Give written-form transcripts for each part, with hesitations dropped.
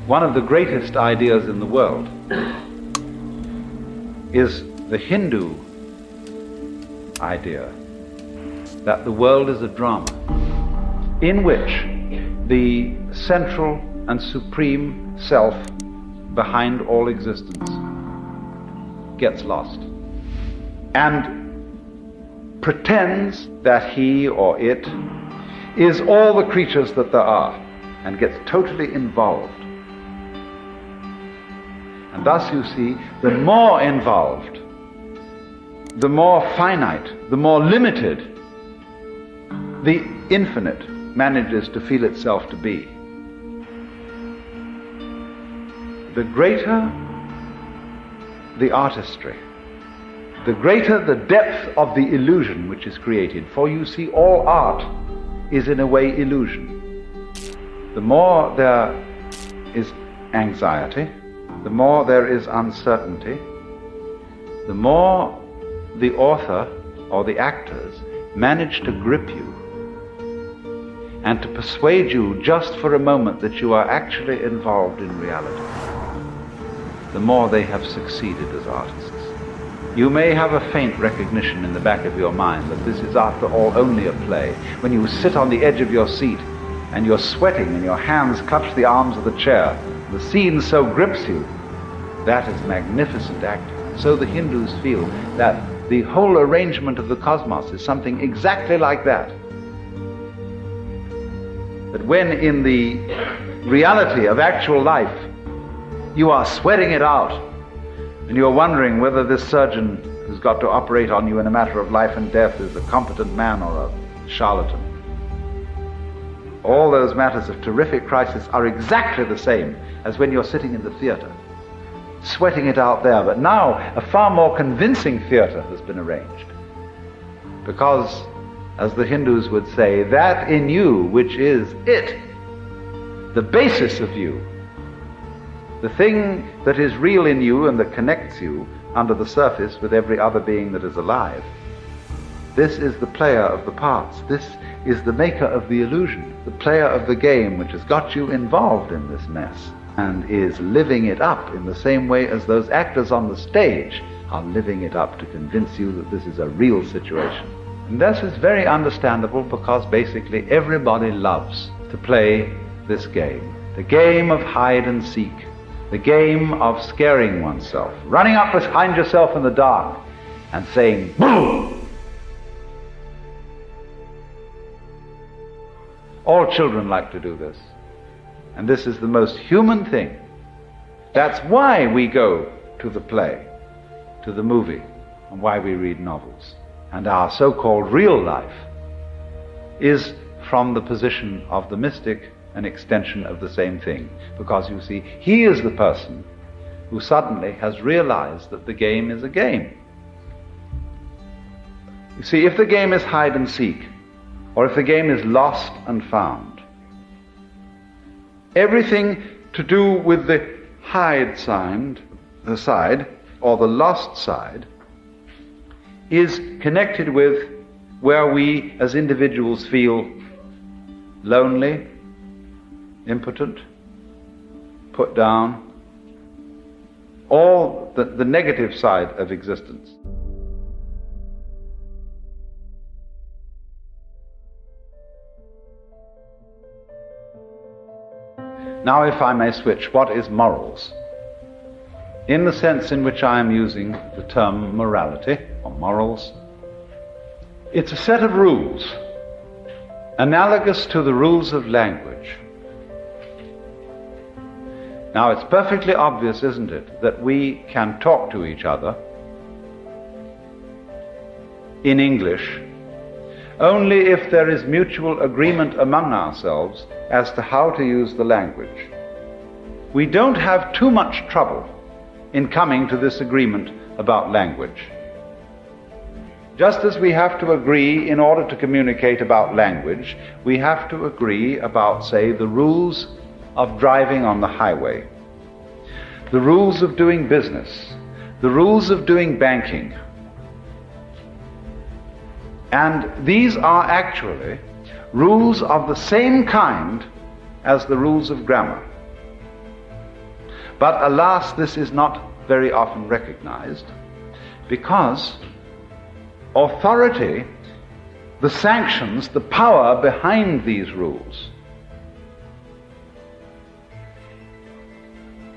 One of the greatest ideas in the world is the Hindu idea that the world is a drama in which the central and supreme self behind all existence gets lost and pretends that he or it is all the creatures that there are and gets totally involved. And thus you see, the more involved, the more finite, the more limited the infinite manages to feel itself to be. The greater the artistry, the greater the depth of the illusion which is created. For you see, all art is in a way illusion. The more there is anxiety, the more there is uncertainty, the more the author or the actors manage to grip you and to persuade you just for a moment that you are actually involved in reality, the more they have succeeded as artists. You may have a faint recognition in the back of your mind that this is after all only a play. When you sit on the edge of your seat and you're sweating and your hands clutch the arms of the chair, the scene so grips you, that is magnificent acting. So the Hindus feel that the whole arrangement of the cosmos is something exactly like that. That when in the reality of actual life you are sweating it out and you're wondering whether this surgeon who's got to operate on you in a matter of life and death is a competent man or a charlatan. All those matters of terrific crisis are exactly the same as when you're sitting in the theater, sweating it out there. But now a far more convincing theater has been arranged. Because, as the Hindus would say, that in you which is it, the basis of you, the thing that is real in you and that connects you under the surface with every other being that is alive, this is the player of the parts. This is the maker of the illusion, the player of the game which has got you involved in this mess and is living it up in the same way as those actors on the stage are living it up to convince you that this is a real situation. And this is very understandable because basically everybody loves to play this game, the game of hide and seek, the game of scaring oneself, running up behind yourself in the dark and saying, "Boo!" All children like to do this. And this is the most human thing. That's why we go to the play, to the movie, and why we read novels. And our so-called real life is, from the position of the mystic, an extension of the same thing. Because you see, he is the person who suddenly has realized that the game is a game. You see, if the game is hide and seek, or if the game is lost and found, everything to do with the hide side, or the lost side, is connected with where we as individuals feel lonely, impotent, put down, all the negative side of existence. Now, if I may switch, what is morals? In the sense in which I am using the term morality, or morals, it's a set of rules, analogous to the rules of language. Now, it's perfectly obvious, isn't it, that we can talk to each other in English only if there is mutual agreement among ourselves as to how to use the language. We don't have too much trouble in coming to this agreement about language. Just as we have to agree in order to communicate about language, we have to agree about, say, the rules of driving on the highway, the rules of doing business, the rules of doing banking. And these are actually rules of the same kind as the rules of grammar. But alas, this is not very often recognized, because authority, the sanctions, the power behind these rules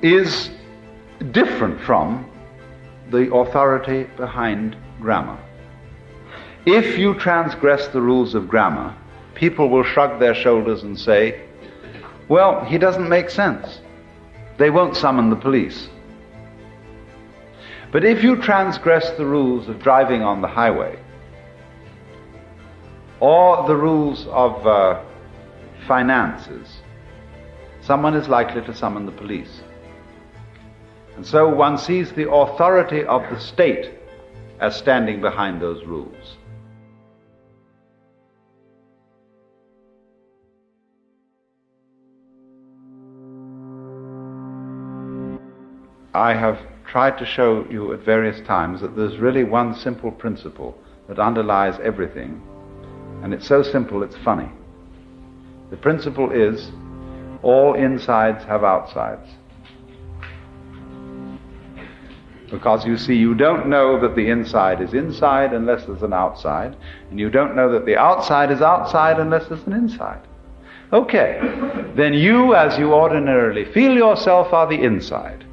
is different from the authority behind grammar. If you transgress the rules of grammar, people will shrug their shoulders and say, well, he doesn't make sense. They won't summon the police. But if you transgress the rules of driving on the highway, or the rules of finances, someone is likely to summon the police. And so one sees the authority of the state as standing behind those rules. I have tried to show you at various times that there's really one simple principle that underlies everything, and it's so simple it's funny. The principle is, all insides have outsides. Because you see, you don't know that the inside is inside unless there's an outside, and you don't know that the outside is outside unless there's an inside. Okay, then you, as you ordinarily feel yourself, are the inside.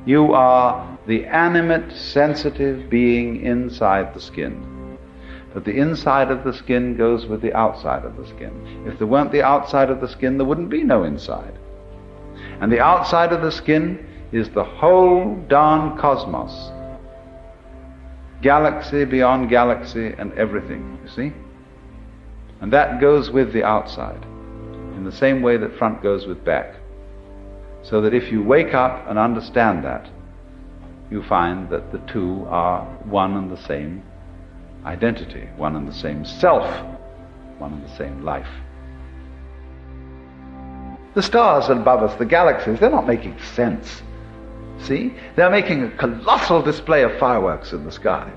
You are the animate, sensitive being inside the skin. But the inside of the skin goes with the outside of the skin. If there weren't the outside of the skin, there wouldn't be no inside. And the outside of the skin is the whole darn cosmos. Galaxy beyond galaxy and everything, you see? And that goes with the outside, in the same way that front goes with back. So that if you wake up and understand that, you find that the two are one and the same identity, one and the same self, one and the same life. The stars above us, the galaxies, they're not making sense. See? They're making a colossal display of fireworks in the sky.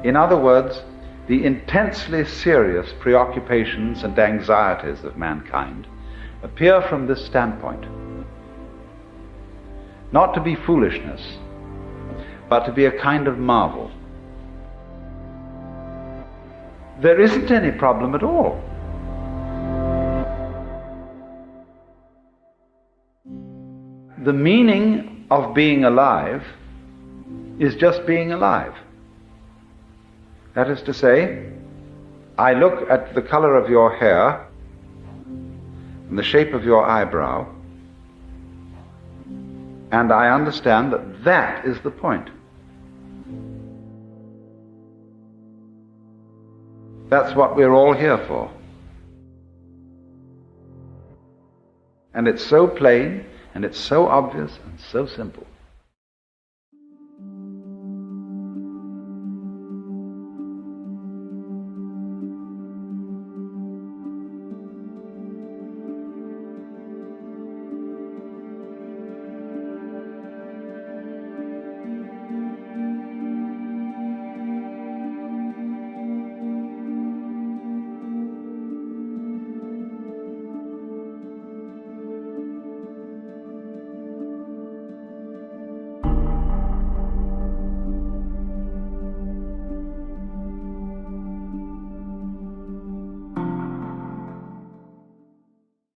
In other words, the intensely serious preoccupations and anxieties of mankind appear from this standpoint. Not to be foolishness, but to be a kind of marvel. There isn't any problem at all. The meaning of being alive is just being alive. That is to say, I look at the color of your hair and the shape of your eyebrow, and I understand that that is the point. That's what we're all here for. And it's so plain, and it's so obvious, and so simple.